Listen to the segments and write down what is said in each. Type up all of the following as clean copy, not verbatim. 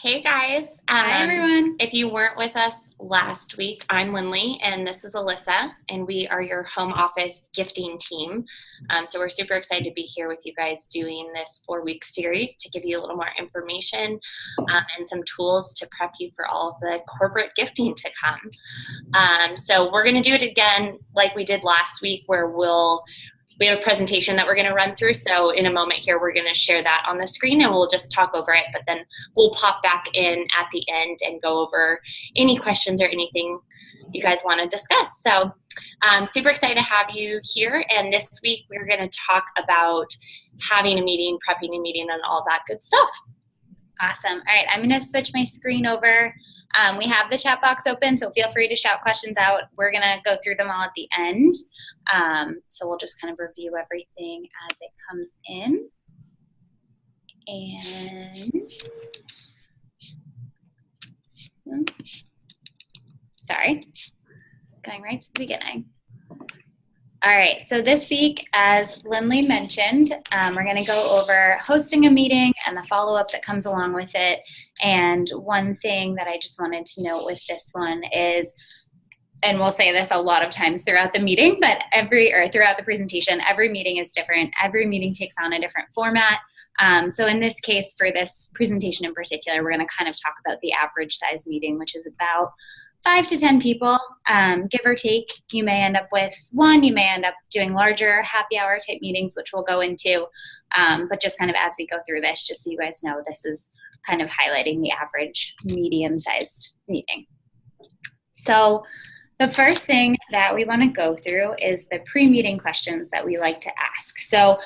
Hey guys. Hi, everyone. If you weren't with us last week, I'm Lindley and this is Alyssa, and we are your home office gifting team. So we're super excited to be here with you guys doing this 4-week series to give you a little more information and some tools to prep you for all of the corporate gifting to come. So we're going to do it again like we did last week, where we have a presentation that we're going to run through. So in a moment here, we're going to share that on the screen and we'll just talk over it, but then we'll pop back in at the end and go over any questions or anything you guys want to discuss. So I'm super excited to have you here. And this week we're going to talk about having a meeting, prepping a meeting, and all that good stuff. Awesome. All right, I'm going to switch my screen over. We have the chat box open, so feel free to shout questions out. We're going to go through them all at the end. So we'll just kind of review everything as it comes in. And sorry, going right to the beginning. All right, so this week, as Lindley mentioned, we're going to go over hosting a meeting and the follow-up that comes along with it. And one thing that I just wanted to note with this one is, and we'll say this a lot of times throughout the meeting, but throughout the presentation, every meeting is different. Every meeting takes on a different format. So in this case, for this presentation in particular, we're going to kind of talk about the average size meeting, which is about 5 to 10 people, give or take. You may end up with one, you may end up doing larger happy hour type meetings, which we'll go into, but just kind of as we go through this, just so you guys know, this is kind of highlighting the average medium-sized meeting. So the first thing that we want to go through is the pre-meeting questions that we like to ask. So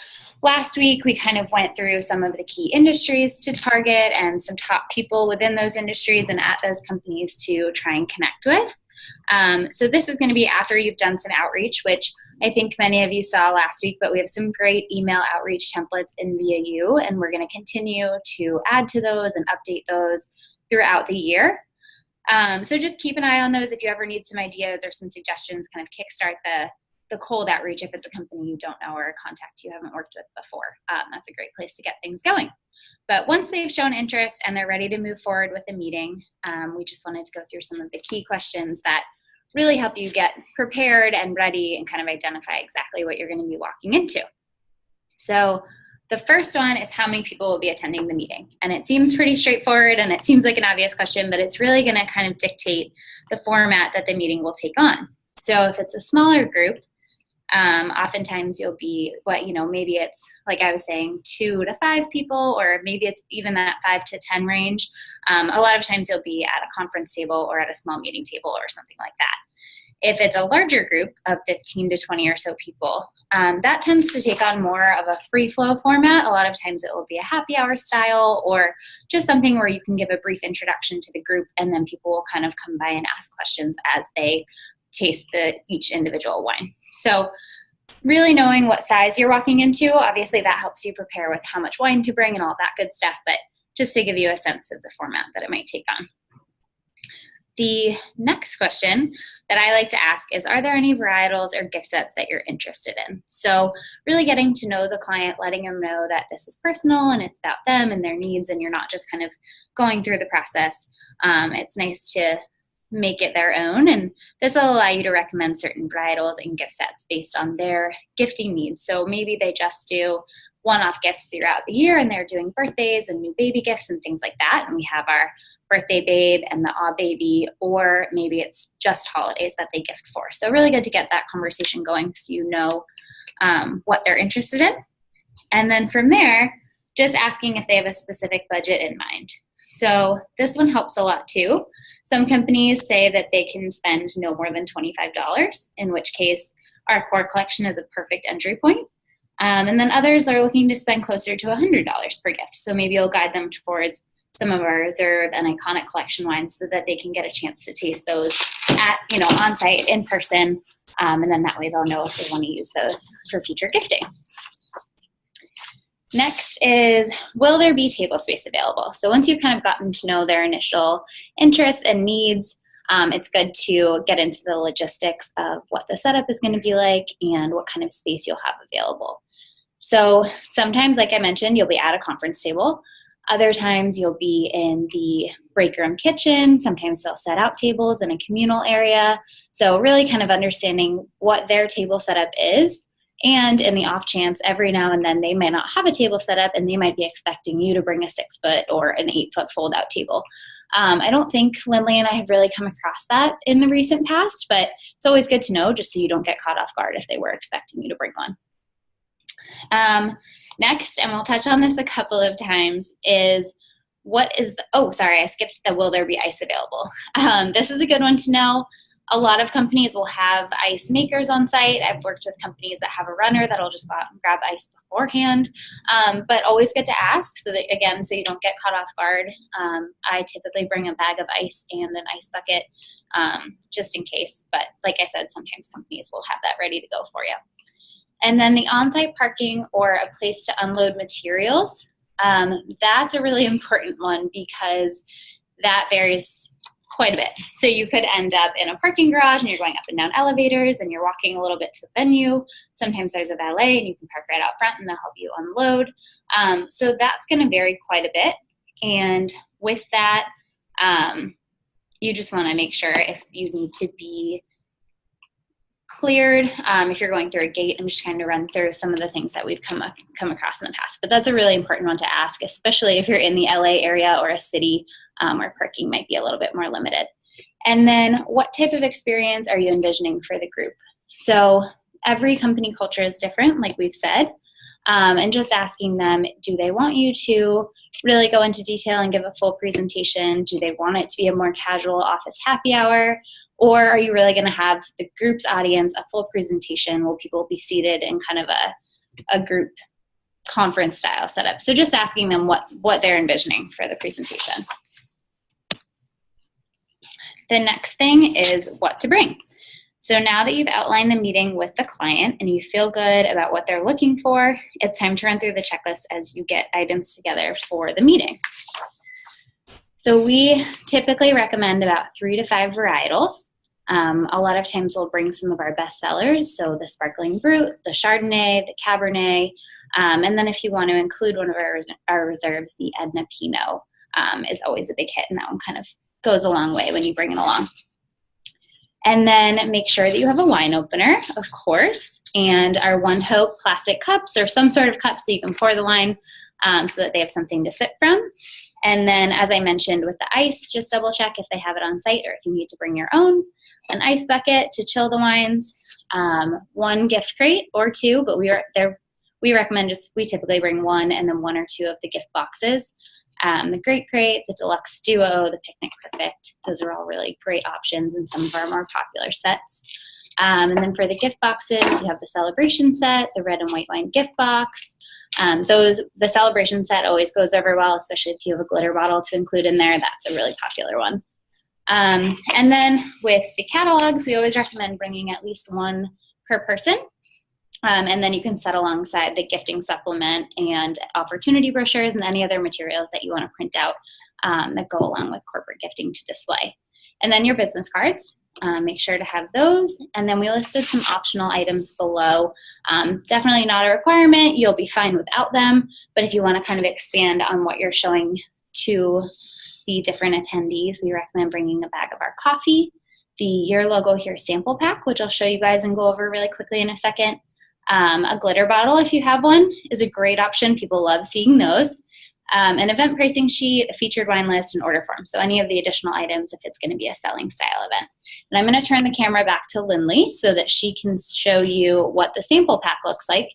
last week, we kind of went through some of the key industries to target and some top people within those industries and at those companies to try and connect with. So this is going to be after you've done some outreach, which I think many of you saw last week, but we have some great email outreach templates in VAU, and we're going to continue to add to those and update those throughout the year. So just keep an eye on those if you ever need some ideas or some suggestions, kind of kickstart the cold outreach if it's a company you don't know or a contact you haven't worked with before. That's a great place to get things going. But once they've shown interest and they're ready to move forward with the meeting, we just wanted to go through some of the key questions that really help you get prepared and ready and kind of identify exactly what you're going to be walking into. So the first one is how many people will be attending the meeting. And it seems pretty straightforward and it seems like an obvious question, but it's really going to kind of dictate the format that the meeting will take on. So if it's a smaller group, oftentimes you'll be, maybe it's, like I was saying, 2 to 5 people, or maybe it's even that 5 to 10 range. A lot of times you'll be at a conference table or at a small meeting table or something like that. If it's a larger group of 15 to 20 or so people, that tends to take on more of a free flow format. A lot of times it will be a happy hour style or just something where you can give a brief introduction to the group and then people will kind of come by and ask questions as they taste each individual wine. So really knowing what size you're walking into, obviously that helps you prepare with how much wine to bring and all that good stuff, but just to give you a sense of the format that it might take on. The next question that I like to ask is, are there any varietals or gift sets that you're interested in? So really getting to know the client, letting them know that this is personal and it's about them and their needs, and you're not just kind of going through the process. It's nice to make it their own, and this will allow you to recommend certain varietals and gift sets based on their gifting needs. So maybe they just do one-off gifts throughout the year and they're doing birthdays and new baby gifts and things like that, and we have our birthday babe and the aw baby, or maybe it's just holidays that they gift for. So really good to get that conversation going so you know what they're interested in. And then from there, just asking if they have a specific budget in mind. So this one helps a lot too. Some companies say that they can spend no more than $25, in which case our core collection is a perfect entry point. And then others are looking to spend closer to $100 per gift. So maybe you'll guide them towards some of our reserve and iconic collection wines so that they can get a chance to taste those at, on site in person. And then that way they'll know if they want to use those for future gifting. Next is, will there be table space available? So once you've kind of gotten to know their initial interests and needs, it's good to get into the logistics of what the setup is going to be like and what kind of space you'll have available. So sometimes, like I mentioned, you'll be at a conference table. Other times you'll be in the break room kitchen. Sometimes they'll set out tables in a communal area. So really kind of understanding what their table setup is. And in the off chance, every now and then they may not have a table set up and they might be expecting you to bring a 6-foot or an 8-foot fold out table. I don't think Lindley and I have really come across that in the recent past, but it's always good to know just so you don't get caught off guard if they were expecting you to bring one. Next, and we'll touch on this a couple of times, is I skipped the will there be ice available. This is a good one to know. A lot of companies will have ice makers on site. I've worked with companies that have a runner that'll just go out and grab ice beforehand, but always good to ask so you don't get caught off guard. I typically bring a bag of ice and an ice bucket just in case, but like I said, sometimes companies will have that ready to go for you. And then the on-site parking or a place to unload materials, that's a really important one because that varies quite a bit. So you could end up in a parking garage and you're going up and down elevators and you're walking a little bit to the venue. Sometimes there's a valet and you can park right out front and they'll help you unload. So that's going to vary quite a bit. And with that, you just want to make sure if you need to be cleared, if you're going through a gate. I'm just trying to run through some of the things that we've come across in the past. But that's a really important one to ask, especially if you're in the LA area or a city where parking might be a little bit more limited. And then what type of experience are you envisioning for the group? So every company culture is different, like we've said, and just asking them, do they want you to really go into detail and give a full presentation? Do they want it to be a more casual office happy hour? Or are you really going to have the group's audience a full presentation where people will be seated in kind of a group conference style setup? So just asking them what they're envisioning for the presentation. The next thing is what to bring. So now that you've outlined the meeting with the client and you feel good about what they're looking for, it's time to run through the checklist as you get items together for the meeting. So we typically recommend about 3 to 5 varietals. A lot of times we'll bring some of our best sellers, so the Sparkling Brut, the Chardonnay, the Cabernet, and then if you want to include one of our reserves, the Edna Pinot is always a big hit, and that one kind of goes a long way when you bring it along. And then make sure that you have a wine opener, of course, and our One Hope plastic cups or some sort of cup so you can pour the wine so that they have something to sip from. And then, as I mentioned with the ice, just double check if they have it on site or if you need to bring your own. An ice bucket to chill the wines, 1 gift crate or 2, but we recommend we typically bring 1 and then 1 or 2 of the gift boxes. The Great Crate, the Deluxe Duo, the Picnic Perfect, those are all really great options in some of our more popular sets. And then for the gift boxes, you have the Celebration set, the red and white wine gift box. The Celebration set always goes over well, especially if you have a glitter bottle to include in there. That's a really popular one. And then with the catalogs, we always recommend bringing at least 1 per person. And then you can set alongside the gifting supplement and opportunity brochures and any other materials that you want to print out that go along with corporate gifting to display. And then your business cards, make sure to have those. And then we listed some optional items below. Definitely not a requirement. You'll be fine without them. But if you want to kind of expand on what you're showing to the different attendees, we recommend bringing a bag of our coffee, the Your Logo Here sample pack, which I'll show you guys and go over really quickly in a second. A glitter bottle, if you have one, is a great option. People love seeing those. An event pricing sheet, a featured wine list, and order form. So any of the additional items if it's going to be a selling style event. And I'm going to turn the camera back to Lindley so that she can show you what the sample pack looks like.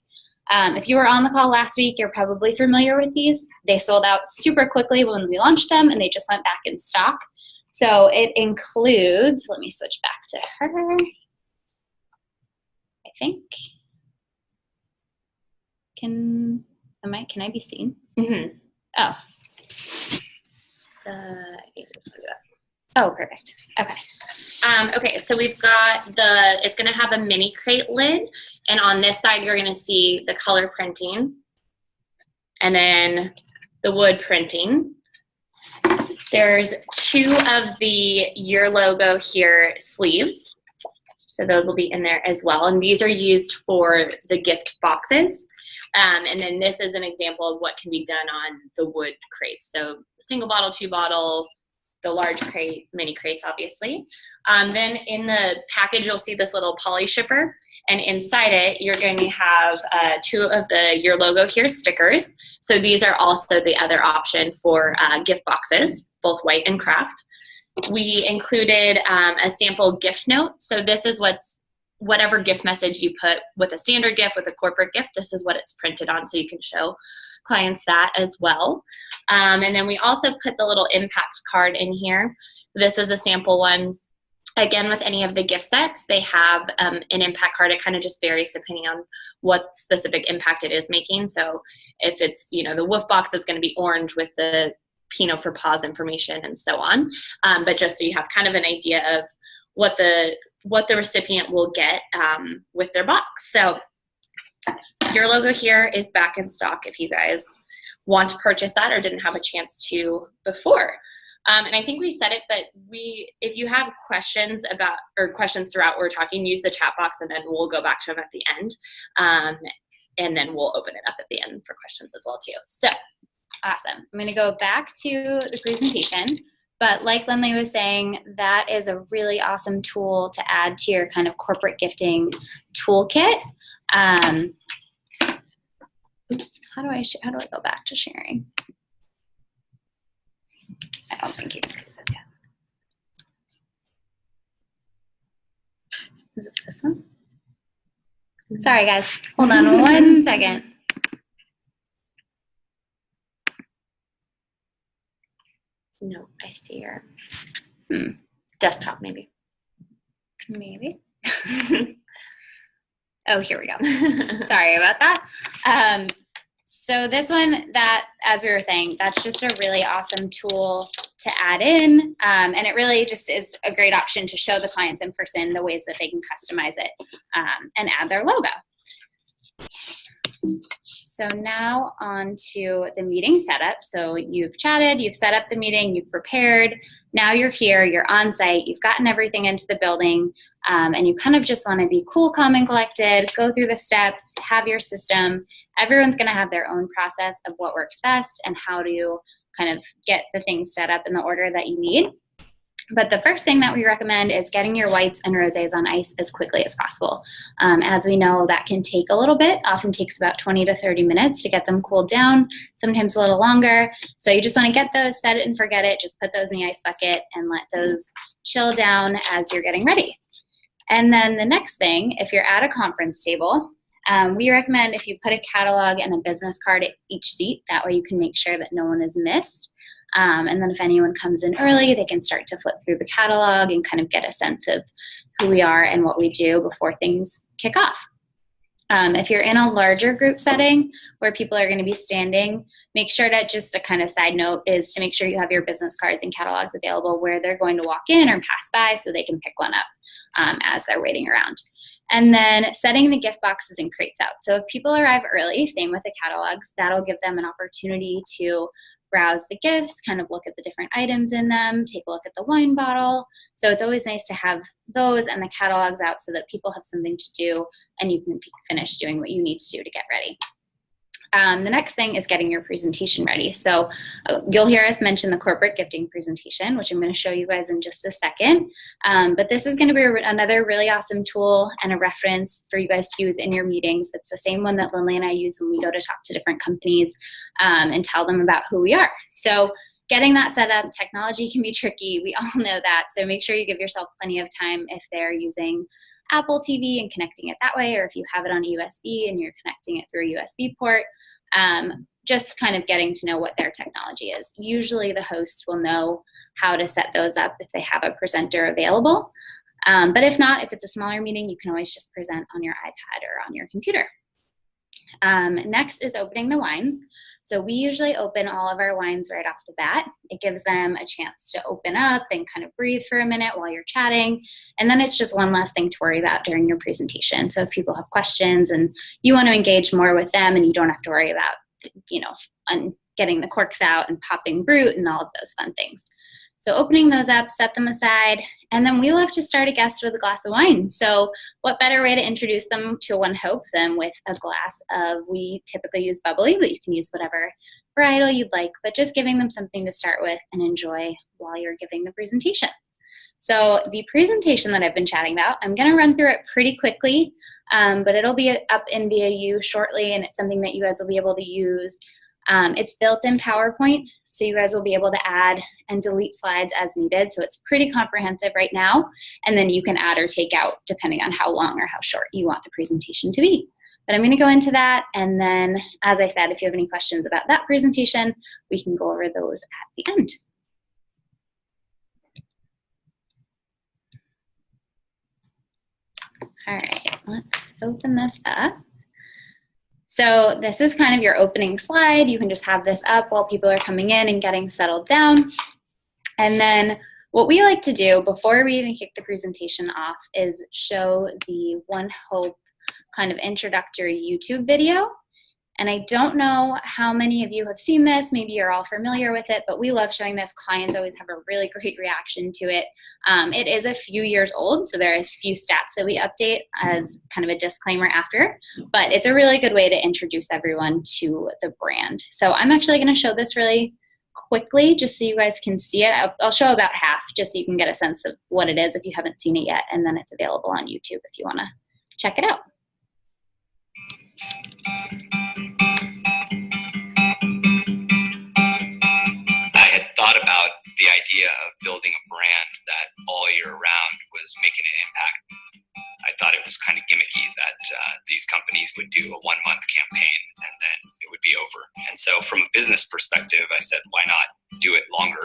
If you were on the call last week, you're probably familiar with these. They sold out super quickly when we launched them, and they just went back in stock. So it includes, let me switch back to her, I think. Can I be seen? Mm-hmm. Oh. Oh, perfect. Okay. Okay, so we've got it's going to have a mini crate lid, and on this side you're going to see the color printing, and then the wood printing. There's 2 of the Your Logo Here sleeves. So those will be in there as well. And these are used for the gift boxes. And then this is an example of what can be done on the wood crates. So single bottle, 2 bottle, the large crate, mini crates, obviously. Then in the package, you'll see this little poly shipper. And inside it, you're going to have 2 of your logo here stickers. So these are also the other option for gift boxes, both white and craft. We included a sample gift note. So this is whatever gift message you put with a standard gift, with a corporate gift, this is what it's printed on, so you can show clients that as well. And then we also put the little impact card in here. This is a sample one. Again, with any of the gift sets, they have an impact card. It kind of just varies depending on what specific impact it is making. So if it's, the Woof box is going to be orange with the Pinot for Paws information and so on. But just so you have kind of an idea of what the recipient will get with their box. So your logo here is back in stock if you guys want to purchase that or didn't have a chance to before. And I think we said it, but if you have questions questions throughout we're talking, use the chat box and then we'll go back to them at the end. And then we'll open it up at the end for questions as well too. So awesome. I'm going to go back to the presentation. But like Lindley was saying, that is a really awesome tool to add to your kind of corporate gifting toolkit. Oops, how do I go back to sharing? I don't think you can see this yet. Is it this one? Sorry guys, hold on 1 second. No, I see your desktop maybe. Maybe. Oh, here we go. Sorry about that. So this one, that, as we were saying, that's just a really awesome tool to add in. And it really just is a great option to show the clients in person the ways that they can customize it and add their logo. So now on to the meeting setup. So you've chatted, you've set up the meeting, you've prepared. Now you're here, you're on site, you've gotten everything into the building, and you kind of just want to be cool, calm, and collected, go through the steps, have your system. Everyone's going to have their own process of what works best and how to kind of get the things set up in the order that you need. But the first thing that we recommend is getting your whites and rosés on ice as quickly as possible. As we know, that can take a little bit, often takes about 20 to 30 minutes to get them cooled down, sometimes a little longer. So you just want to get those, set it and forget it, just put those in the ice bucket and let those chill down as you're getting ready. And then the next thing, if you're at a conference table, we recommend if you put a catalog and a business card at each seat, that way you can make sure that no one is missed. And then if anyone comes in early, they can start to flip through the catalog and kind of get a sense of who we are and what we do before things kick off. If you're in a larger group setting where people are going to be standing, make sure that, just a kind of side note, is to make sure you have your business cards and catalogs available where they're going to walk in or pass by so they can pick one up as they're waiting around. And then setting the gift boxes and crates out. So if people arrive early, same with the catalogs, that'll give them an opportunity to browse the gifts, kind of look at the different items in them, take a look at the wine bottle. So it's always nice to have those and the catalogs out so that people have something to do and you can finish doing what you need to do to get ready. The next thing is getting your presentation ready. So you'll hear us mention the corporate gifting presentation, which I'm going to show you guys in just a second. But this is going to be another really awesome tool and a reference for you guys to use in your meetings. It's the same one that Lindley and I use when we go to talk to different companies and tell them about who we are. So getting that set up, technology can be tricky. We all know that. So make sure you give yourself plenty of time if they're using Apple TV and connecting it that way, or if you have it on a USB and you're connecting it through a USB port. Just kind of getting to know what their technology is. Usually the hosts will know how to set those up if they have a presenter available. But if not, if it's a smaller meeting, you can always just present on your iPad or on your computer. Next is opening the wines. So we usually open all of our wines right off the bat. It gives them a chance to open up and kind of breathe for a minute while you're chatting. And then it's just one less thing to worry about during your presentation. So if people have questions and you want to engage more with them and you don't have to worry about, getting the corks out and popping Brut and all of those fun things. So opening those up, set them aside, and then we love to start a guest with a glass of wine. So what better way to introduce them to One Hope than with a glass of, we typically use bubbly, but you can use whatever varietal you'd like, but just giving them something to start with and enjoy while you're giving the presentation. So the presentation that I've been chatting about, I'm going to run through it pretty quickly, but it'll be up in VAU shortly, and it's something that you guys will be able to use. It's built in PowerPoint, so you guys will be able to add and delete slides as needed. So it's pretty comprehensive right now, and then you can add or take out depending on how long or how short you want the presentation to be. But I'm going to go into that, and then, as I said, if you have any questions about that presentation, we can go over those at the end. All right, let's open this up. So this is kind of your opening slide. You can just have this up while people are coming in and getting settled down. And then what we like to do before we even kick the presentation off is show the One Hope kind of introductory YouTube video. And I don't know how many of you have seen this. Maybe you're all familiar with it, but we love showing this. Clients always have a really great reaction to it. It is a few years old, so there's few stats that we update as kind of a disclaimer after, but it's a really good way to introduce everyone to the brand. So I'm actually going to show this really quickly just so you guys can see it. I'll show about half just so you can get a sense of what it is if you haven't seen it yet, and then it's available on YouTube if you want to check it out. Thought about the idea of building a brand that all year round was making an impact. I thought it was kind of gimmicky that these companies would do a 1-month campaign and then it would be over. And so from a business perspective, I said, why not do it longer?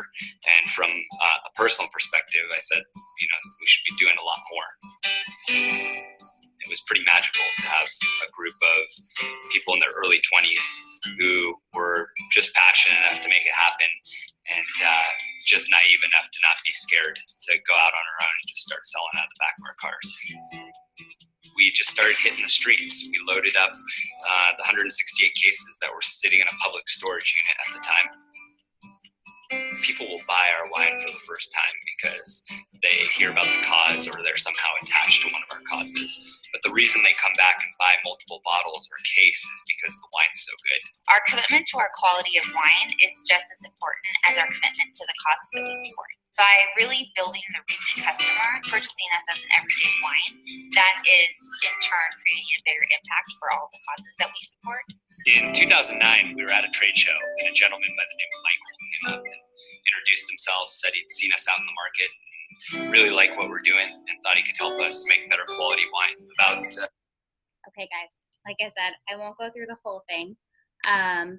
And from a personal perspective, I said, you know, we should be doing a lot more. It was pretty magical to have a group of people in their early 20s who were just passionate enough to make it happen and just naive enough to not be scared to go out on our own and just start selling out of the back of our cars. We just started hitting the streets. We loaded up the 168 cases that were sitting in a public storage unit at the time. People will buy our wine for the first time because they hear about the cause or they're somehow attached to one of our causes. But the reason they come back and buy multiple bottles or case is because the wine's so good. Our commitment to our quality of wine is just as important as our commitment to the causes that we support. By really building the repeat customer, purchasing us as an everyday wine, that is in turn creating a bigger impact for all the causes that we support. In 2009, we were at a trade show and a gentleman by the name of Michael came up and introduced himself, said he'd seen us out in the market, really liked what we're doing, and thought he could help us make better quality wine. Okay, guys, like I said, I won't go through the whole thing.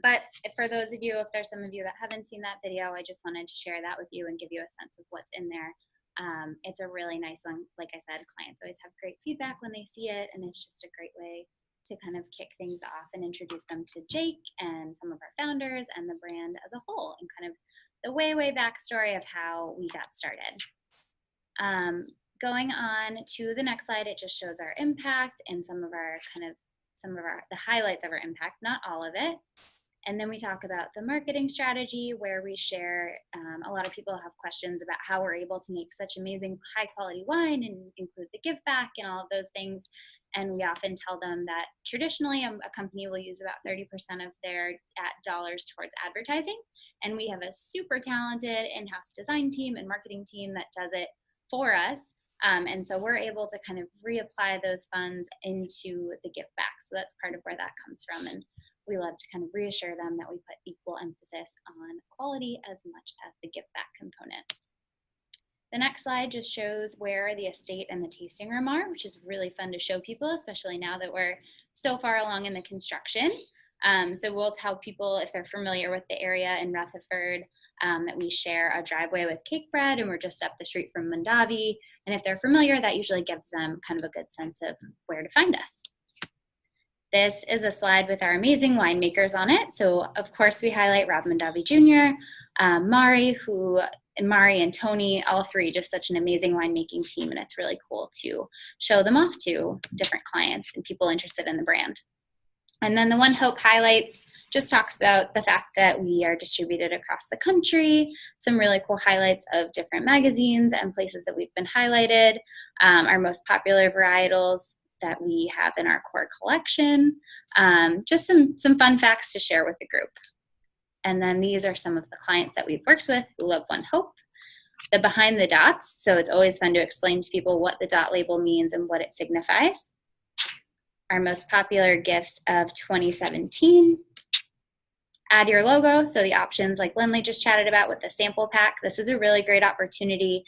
But for those of you, if there's some of you that haven't seen that video, I just wanted to share that with you and give you a sense of what's in there. It's a really nice one. Like I said, clients always have great feedback when they see it, and it's just a great way to kind of kick things off and introduce them to Jake and some of our founders and the brand as a whole, and kind of the way backstory of how we got started. Going on to the next slide, it just shows our impact and some of the highlights of our impact, not all of it. And then we talk about the marketing strategy, where we share, a lot of people have questions about how we're able to make such amazing high quality wine and include the give back and all of those things. And we often tell them that traditionally a company will use about 30% of their dollars towards advertising. And we have a super talented in-house design team and marketing team that does it for us. And so we're able to kind of reapply those funds into the give back. So that's part of where that comes from. And we love to kind of reassure them that we put equal emphasis on quality as much as the give back component. The next slide just shows where the estate and the tasting room are, which is really fun to show people, especially now that we're so far along in the construction. So we'll tell people, if they're familiar with the area in Rutherford, that we share a driveway with Cakebread and we're just up the street from Mondavi. And if they're familiar, that usually gives them kind of a good sense of where to find us. This is a slide with our amazing winemakers on it. So of course we highlight Rob Mondavi Jr., Mari and Tony, all three, just such an amazing winemaking team. And it's really cool to show them off to different clients and people interested in the brand. And then the One Hope highlights just talks about the fact that we are distributed across the country, some really cool highlights of different magazines and places that we've been highlighted, our most popular varietals that we have in our core collection, just some fun facts to share with the group. And then these are some of the clients that we've worked with who love One Hope. The behind the dots, so it's always fun to explain to people what the dot label means and what it signifies. Our most popular gifts of 2017. Add your logo, so the options like Lindley just chatted about with the sample pack. This is a really great opportunity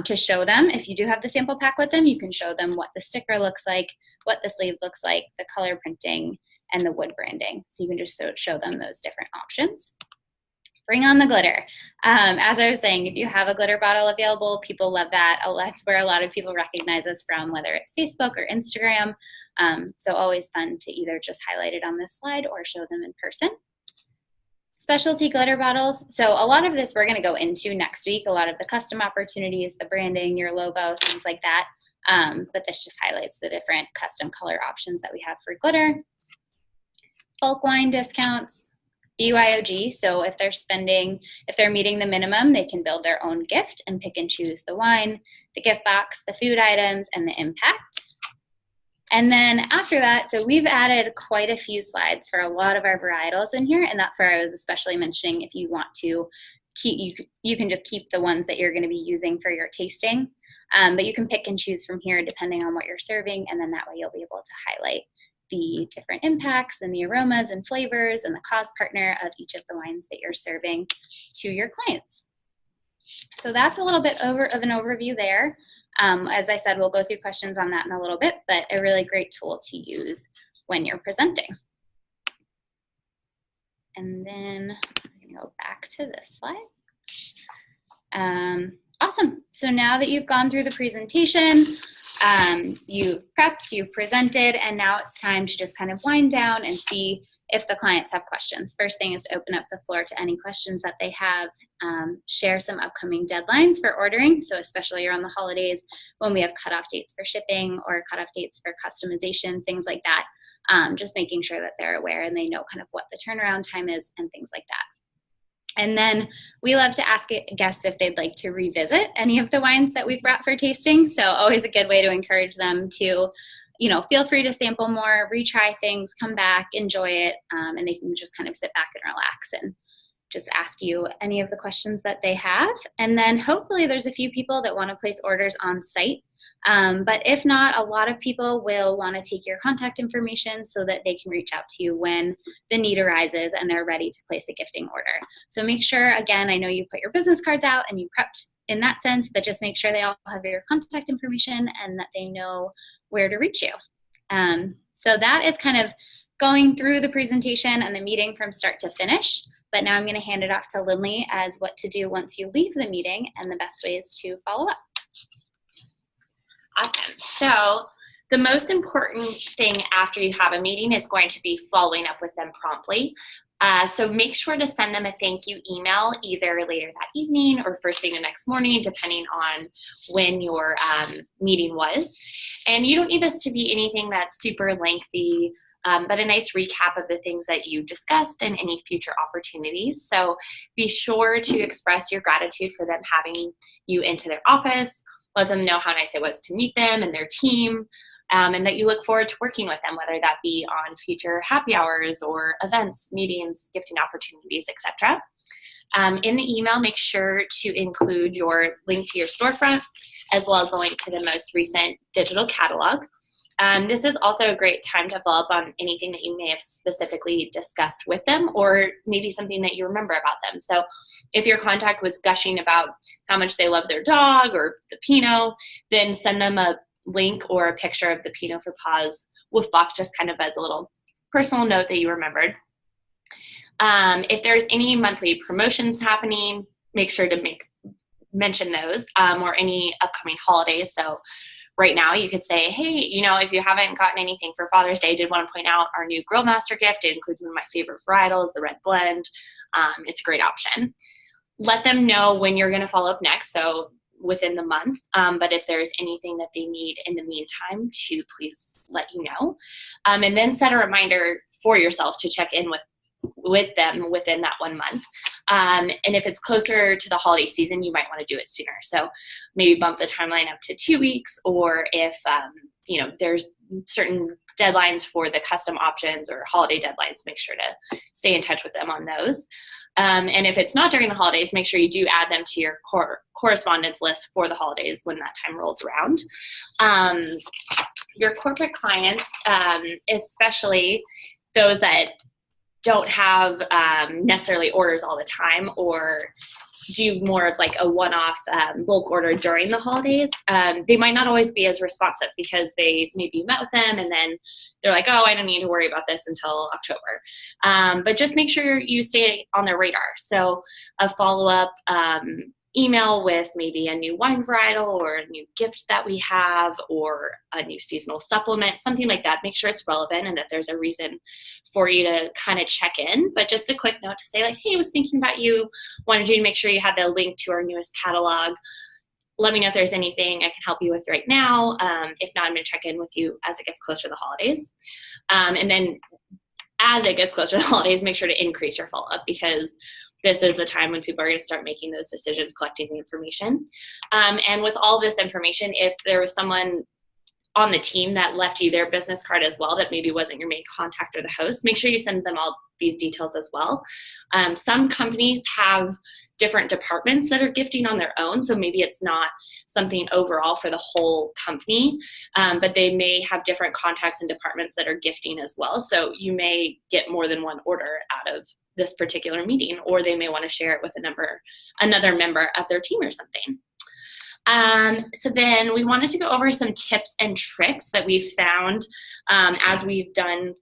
to show them. If you do have the sample pack with them, you can show them what the sticker looks like, what the sleeve looks like, the color printing, and the wood branding. So you can just show them those different options. Bring on the glitter. As I was saying, if you have a glitter bottle available, people love that. That's where a lot of people recognize us from, whether it's Facebook or Instagram. So always fun to either just highlight it on this slide or show them in person. Specialty glitter bottles. So a lot of this we're going to go into next week, a lot of the custom opportunities, the branding, your logo, things like that. But this just highlights the different custom color options that we have for glitter. Bulk wine discounts. BYOG, so if they're meeting the minimum, they can build their own gift and pick and choose the wine, the gift box, the food items, and the impact. And then after that, so we've added quite a few slides for a lot of our varietals in here, and that's where I was especially mentioning if you want to keep, you can just keep the ones that you're going to be using for your tasting, but you can pick and choose from here depending on what you're serving, and then that way you'll be able to highlight the different impacts and the aromas and flavors and the cause partner of each of the wines that you're serving to your clients. So that's a little bit of an overview there. As I said, we'll go through questions on that in a little bit, but a really great tool to use when you're presenting. And then I'm going to go back to this slide. Awesome. So now that you've gone through the presentation, you've prepped, you've presented, and now it's time to just kind of wind down and see if the clients have questions. First thing is to open up the floor to any questions that they have. Share some upcoming deadlines for ordering, so especially around the holidays when we have cutoff dates for shipping or cutoff dates for customization, things like that. Just making sure that they're aware and they know kind of what the turnaround time is and things like that. And then we love to ask guests if they'd like to revisit any of the wines that we've brought for tasting. So always a good way to encourage them to, feel free to sample more, retry things, come back, enjoy it, and they can just kind of sit back and relax and just ask you any of the questions that they have. And then hopefully there's a few people that want to place orders on site. But if not, a lot of people will want to take your contact information so that they can reach out to you when the need arises and they're ready to place a gifting order. So make sure, again, I know you put your business cards out and you prepped in that sense, but just make sure they all have your contact information and that they know where to reach you. So that is kind of going through the presentation and the meeting from start to finish. But now I'm going to hand it off to Lindley as what to do once you leave the meeting and the best ways to follow up. Awesome. So the most important thing after you have a meeting is going to be following up with them promptly. So make sure to send them a thank you email either later that evening or first thing the next morning, depending on when your meeting was. And you don't need this to be anything that's super lengthy, but a nice recap of the things that you discussed and any future opportunities. So be sure to express your gratitude for them having you into their office. Let them know how nice it was to meet them and their team, and that you look forward to working with them, whether that be on future happy hours or events, meetings, gifting opportunities, etc. In the email, make sure to include your link to your storefront, as well as the link to the most recent digital catalog. This is also a great time to follow up on anything that you may have specifically discussed with them, or maybe something that you remember about them. So if your contact was gushing about how much they love their dog or the Pinot, then send them a link or a picture of the Pinot for Paws Wolf Box, just kind of as a little personal note that you remembered. If there's any monthly promotions happening, make sure to mention those, or any upcoming holidays. So right now you could say, hey, if you haven't gotten anything for Father's Day, I did want to point out our new Grill Master gift. It includes one of my favorite varietals, the Red Blend. It's a great option. Let them know when you're going to follow up next, so within the month. But if there's anything that they need in the meantime, to please let you know. And then set a reminder for yourself to check in with with them within that 1 month. And if it's closer to the holiday season, you might want to do it sooner. So maybe bump the timeline up to 2 weeks, or if, there's certain deadlines for the custom options or holiday deadlines, make sure to stay in touch with them on those. And if it's not during the holidays, make sure you do add them to your correspondence list for the holidays when that time rolls around. Your corporate clients, especially those that don't have necessarily orders all the time, or do more of like a one-off bulk order during the holidays, they might not always be as responsive because they maybe met with them and then they're like, oh, I don't need to worry about this until October. But just make sure you stay on their radar. So a follow-up email with maybe a new wine varietal or a new gift that we have, or a new seasonal supplement, something like that. Make sure it's relevant and that there's a reason for you to kind of check in. But just a quick note to say like, hey, I was thinking about you, wanted you to make sure you had the link to our newest catalog. Let me know if there's anything I can help you with right now. If not, I'm going to check in with you as it gets closer to the holidays. And then as it gets closer to the holidays, make sure to increase your follow-up, because this is the time when people are going to start making those decisions, collecting the information. And with all this information, if there was someone on the team that left you their business card as well that maybe wasn't your main contact or the host, make sure you send them all these details as well. Some companies have different departments that are gifting on their own, so maybe it's not something overall for the whole company, but they may have different contacts and departments that are gifting as well. So you may get more than one order out of this particular meeting, or they may want to share it with another member of their team or something. So then we wanted to go over some tips and tricks that we've found as we've done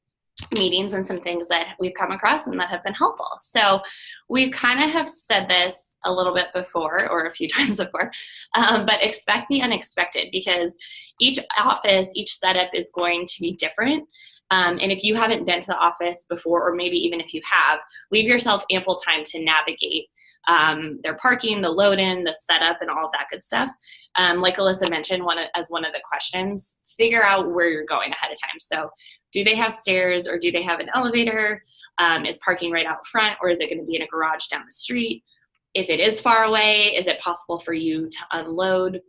meetings, and some things that we've come across and that have been helpful. So we kind of have said this a little bit before, or a few times before, but expect the unexpected, because each office, each setup is going to be different. And if you haven't been to the office before, or maybe even if you have, leave yourself ample time to navigate their parking, the load-in, the setup, and all of that good stuff. Like Alyssa mentioned, as one of the questions, figure out where you're going ahead of time. So do they have stairs, or do they have an elevator? Is parking right out front, or is it going to be in a garage down the street? If it is far away, is it possible for you to unload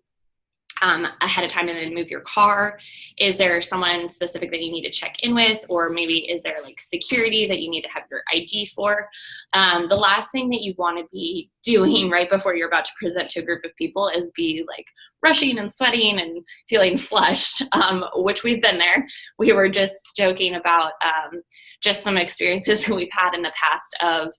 ahead of time and then move your car? Is there someone specific that you need to check in with, or maybe is there like security that you need to have your ID for? The last thing that you want to be doing right before you're about to present to a group of people is be like rushing and sweating and feeling flushed, which we've been there. We were just joking about just some experiences that we've had in the past of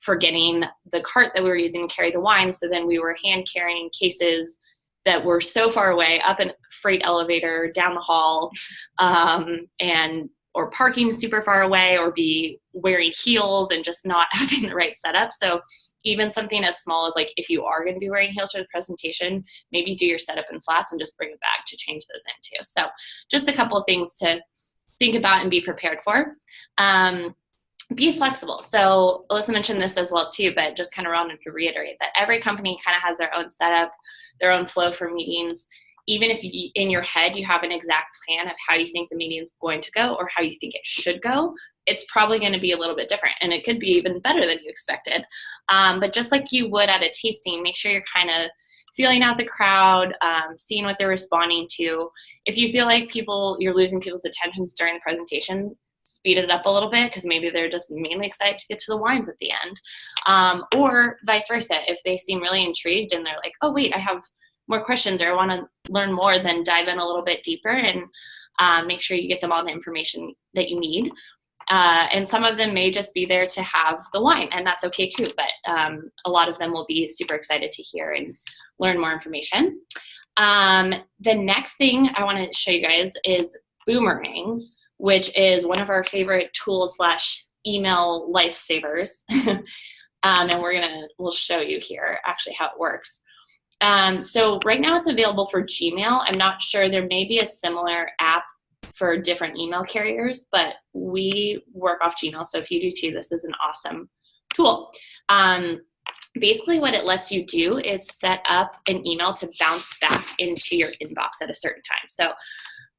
forgetting the cart that we were using to carry the wine. So then we were hand carrying cases that were so far away, up a freight elevator, down the hall, or parking super far away, or be wearing heels and just not having the right setup. So even something as small as like, if you are going to be wearing heels for the presentation, maybe do your setup in flats and just bring a bag to change those into. So just a couple of things to think about and be prepared for. Be flexible. So Alyssa mentioned this as well too, but just kind of wanted to reiterate that every company kind of has their own setup, their own flow for meetings. Even if in your head you have an exact plan of how you think the meeting is going to go, or how you think it should go, it's probably going to be a little bit different, and it could be even better than you expected. But just like you would at a tasting, make sure you're kind of feeling out the crowd, seeing what they're responding to. If you feel like you're losing people's attentions during the presentation, speed it up a little bit, because maybe they're just mainly excited to get to the wines at the end. Or vice versa. If they seem really intrigued and they're like, oh wait, I have more questions, or I want to learn more, then dive in a little bit deeper and make sure you get them all the information that you need. And some of them may just be there to have the wine, and that's okay too. But a lot of them will be super excited to hear and learn more information. The next thing I want to show you guys is Boomerang, which is one of our favorite tools / email lifesavers. And we'll show you here actually how it works. So right now it's available for Gmail. I'm not sure, there may be a similar app for different email carriers, but we work off Gmail. So if you do too, this is an awesome tool. Basically what it lets you do is set up an email to bounce back into your inbox at a certain time. So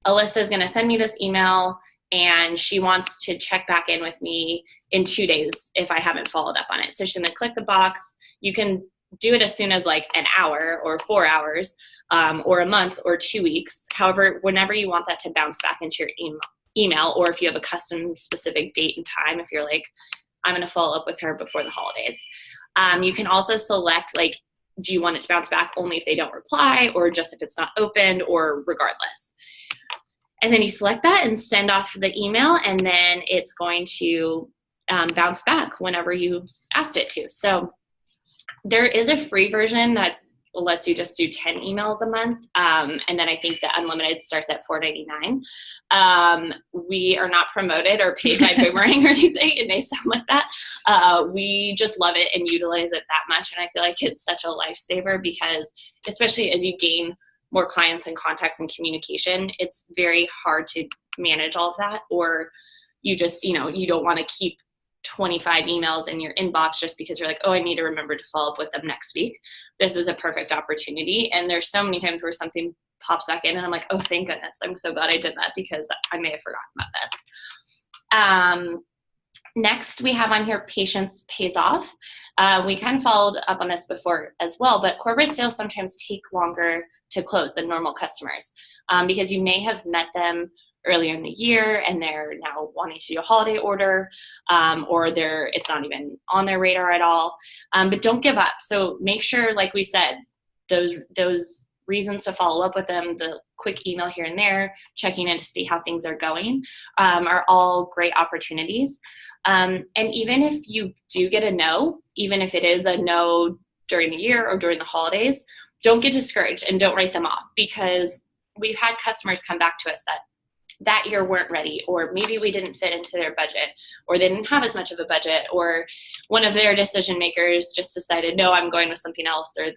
Alyssa is going to send me this email and she wants to check back in with me in 2 days if I haven't followed up on it. So she's going to click the box. You can do it as soon as like an hour or 4 hours, or a month or 2 weeks. However, whenever you want that to bounce back into your email, or if you have a custom specific date and time, if you're like, I'm going to follow up with her before the holidays. You can also select, like, do you want it to bounce back only if they don't reply, or just if it's not opened, or regardless. And then you select that and send off the email, and then it's going to bounce back whenever you asked it to. So there is a free version that lets you just do 10 emails a month. And then I think the unlimited starts at $4.99. We are not promoted or paid by Boomerang or anything. It may sound like that. We just love it and utilize it that much. And I feel like it's such a lifesaver because, especially as you gain more clients and contacts and communication, it's very hard to manage all of that. Or you just, you don't want to keep 25 emails in your inbox just because you're like, oh, I need to remember to follow up with them next week. This is a perfect opportunity. And there's so many times where something pops back in and I'm like, oh, thank goodness. I'm so glad I did that because I may have forgotten about this. Next, we have on here Patience Pays Off. We kind of followed up on this before as well, but corporate sales sometimes take longer to close than normal customers because you may have met them earlier in the year and they're now wanting to do a holiday order, or it's not even on their radar at all. But don't give up. So make sure, like we said, those reasons to follow up with them, the quick email here and there, checking in to see how things are going, are all great opportunities. And even if you do get a no, even if it is a no during the year or during the holidays, don't get discouraged and don't write them off, because we've had customers come back to us that year weren't ready, or maybe we didn't fit into their budget, or they didn't have as much of a budget, or one of their decision makers just decided, no, I'm going with something else, or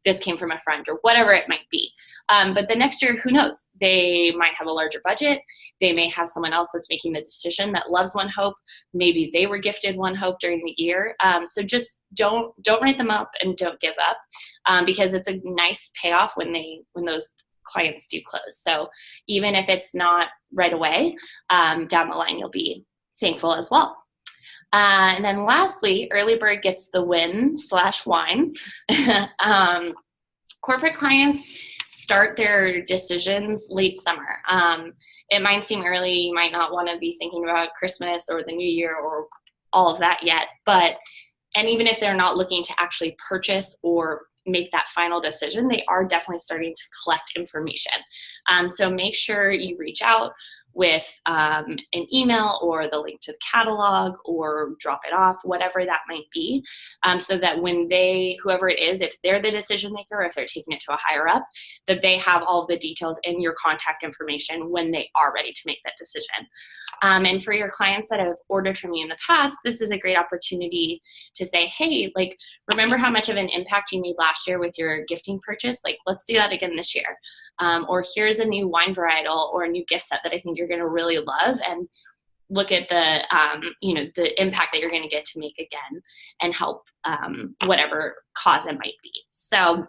this came from a friend, or whatever it might be. But the next year, who knows? They might have a larger budget. They may have someone else that's making the decision that loves One Hope. Maybe they were gifted One Hope during the year. So just don't write them up and don't give up, because it's a nice payoff when those clients do close. So even if it's not right away, down the line, you'll be thankful as well. And then lastly, early bird gets the win/wine. Corporate clients start their decisions late summer. It might seem early. You might not want to be thinking about Christmas or the new year or all of that yet. And even if they're not looking to actually purchase or make that final decision, they are definitely starting to collect information. So make sure you reach out with an email or the link to the catalog, or drop it off, whatever that might be, so that when whoever it is, if they're the decision maker, or if they're taking it to a higher up, that they have all of the details and your contact information when they are ready to make that decision. And for your clients that have ordered from you in the past, this is a great opportunity to say, hey, like, remember how much of an impact you made last year with your gifting purchase? Like, let's do that again this year. Or here's a new wine varietal or a new gift set that I think you're going to really love, and look at the the impact that you're going to get to make again and help whatever cause it might be. So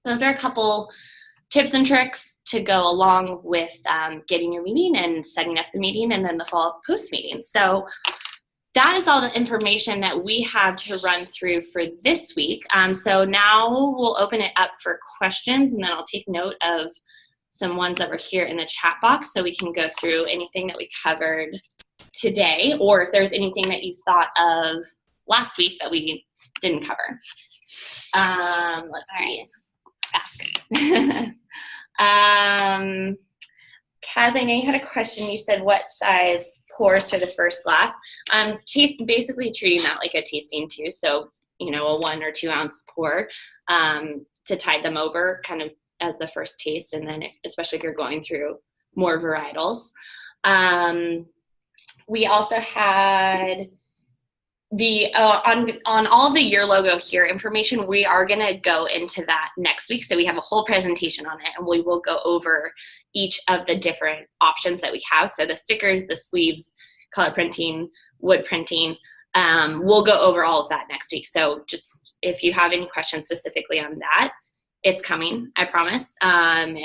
those are a couple tips and tricks to go along with getting your meeting and setting up the meeting and then the follow-up post meeting. So that is all the information that we have to run through for this week. So now we'll open it up for questions, and then I'll take note of some ones that were here in the chat box so we can go through anything that we covered today, or if there's anything that you thought of last week that we didn't cover. Let's see. Kaz, I know you had a question. You said what size pours for the first glass? Basically treating that like a tasting too. So, a 1 or 2 ounce pour to tide them over kind of as the first taste. And then especially if you're going through more varietals. We also had on all of the year logo here information. We are going to go into that next week. So we have a whole presentation on it, and we will go over each of the different options that we have. So the stickers, the sleeves, color printing, wood printing, we'll go over all of that next week. So just if you have any questions specifically on that, it's coming, I promise. And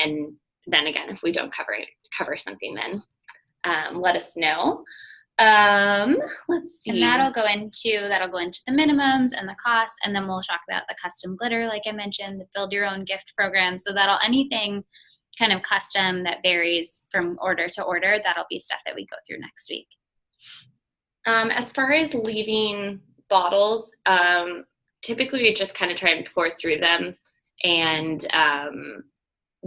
then again, if we don't cover something, then let us know. Let's see. And that'll go into the minimums and the costs, and then we'll talk about the custom glitter, like I mentioned, the build your own gift program. So anything kind of custom that varies from order to order, that'll be stuff that we go through next week. As far as leaving bottles, typically we just kind of try and pour through them and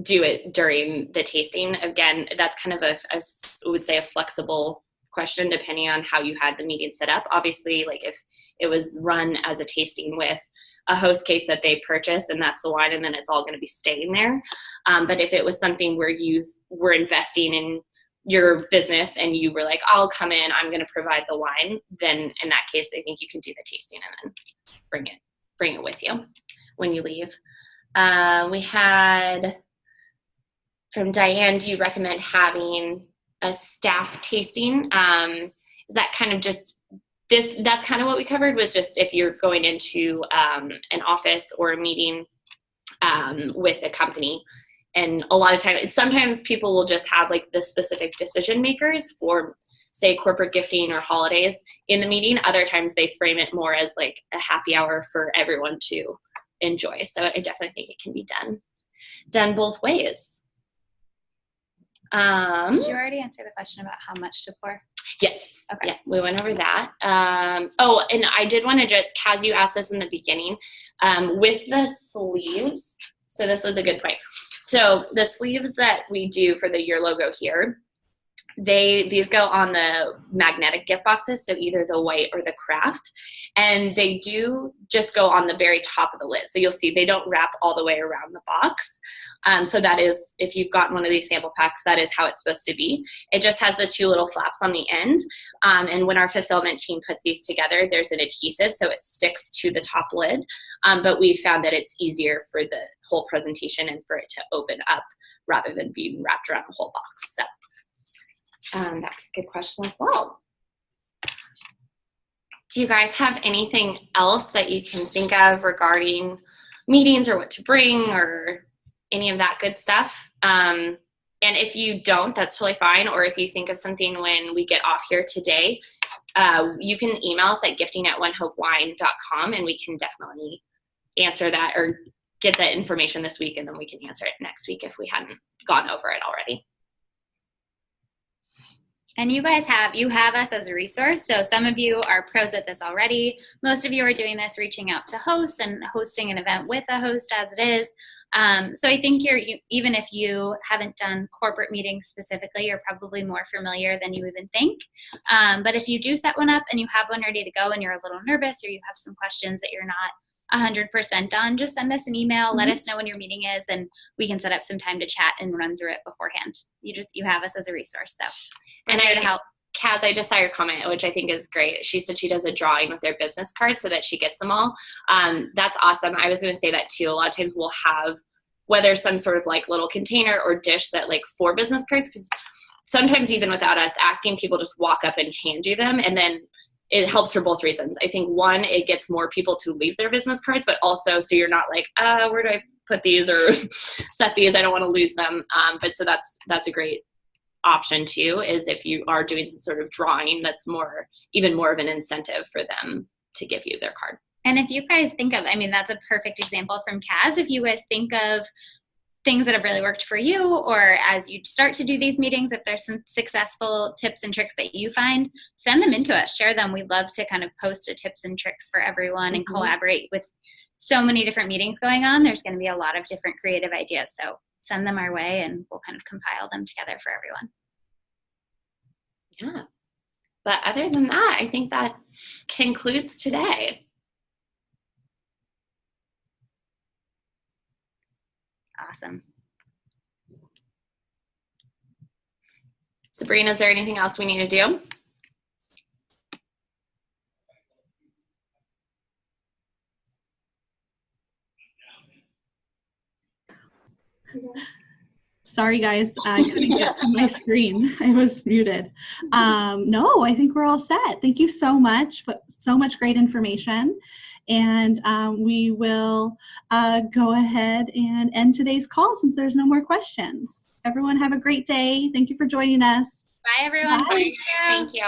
do it during the tasting. Again, that's kind of I would say a flexible question depending on how you had the meeting set up. Obviously, like if it was run as a tasting with a host case that they purchased and that's the wine and then it's all going to be staying there. But if it was something where you were investing in your business and you were like, I'll come in, I'm going to provide the wine, then in that case, I think you can do the tasting and then bring it with you when you leave. We had from Diane, do you recommend having a staff tasting? Is that kind of just that's kind of what we covered, was just if you're going into an office or a meeting with a company. And a lot of times, sometimes people will just have like the specific decision makers for, say, corporate gifting or holidays in the meeting. Other times they frame it more as like a happy hour for everyone to enjoy. So I definitely think it can be done both ways. Did you already answer the question about how much to pour? Yes. Okay. Yeah, we went over that. Oh, and I did want to just, Kaz, you asked us in the beginning, with the sleeves. So this was a good point. So the sleeves that we do for your logo here, these go on the magnetic gift boxes, so either the white or the craft, and they do just go on the very top of the lid. So you'll see they don't wrap all the way around the box. So that is, if you've gotten one of these sample packs, that is how it's supposed to be. It just has the two little flaps on the end. And when our fulfillment team puts these together, there's an adhesive, so it sticks to the top lid. But we found that it's easier for the whole presentation and for it to open up rather than being wrapped around the whole box. So that's a good question as well. Do you guys have anything else that you can think of regarding meetings or what to bring or any of that good stuff? And if you don't, that's totally fine. Or if you think of something when we get off here today, you can email us at gifting@onehopewine.com and we can definitely answer that or get that information this week, and then we can answer it next week if we hadn't gone over it already. And you guys have us as a resource. So some of you are pros at this already. Most of you are doing this, reaching out to hosts and hosting an event with a host as it is. So I think even if you haven't done corporate meetings specifically, you're probably more familiar than you even think. But if you do set one up and you have one ready to go and you're a little nervous or you have some questions that you're not 100% on, just send us an email, let us know when your meeting is, and we can set up some time to chat and run through it beforehand. You have us as a resource. So and here to help. Kaz, I just saw your comment, which I think is great. She said she does a drawing with their business cards so that she gets them all. That's awesome. I was going to say that too. A lot of times we'll have whether some sort of like little container or dish that like for business cards, because sometimes even without us asking, people just walk up and hand you them, and then it helps for both reasons. I think one, it gets more people to leave their business cards, but also so you're not like, where do I put these or set these? I don't want to lose them. But so that's a great option too, is if you are doing some sort of drawing, that's even more of an incentive for them to give you their card. And if you guys think of, that's a perfect example from Kaz. If you guys think of things that have really worked for you, or as you start to do these meetings, if there's some successful tips and tricks that you find, send them into us, share them. We'd love to kind of post a tips and tricks for everyone and collaborate with so many different meetings going on. There's going to be a lot of different creative ideas. So send them our way and we'll kind of compile them together for everyone. Yeah. But other than that, I think that concludes today. Awesome. Sabrina, is there anything else we need to do? Sorry, guys, I couldn't get to my screen. I was muted. No, I think we're all set. Thank you so much. So much great information. And we will go ahead and end today's call since there's no more questions. Everyone have a great day. Thank you for joining us. Bye, everyone. Bye. Thank you.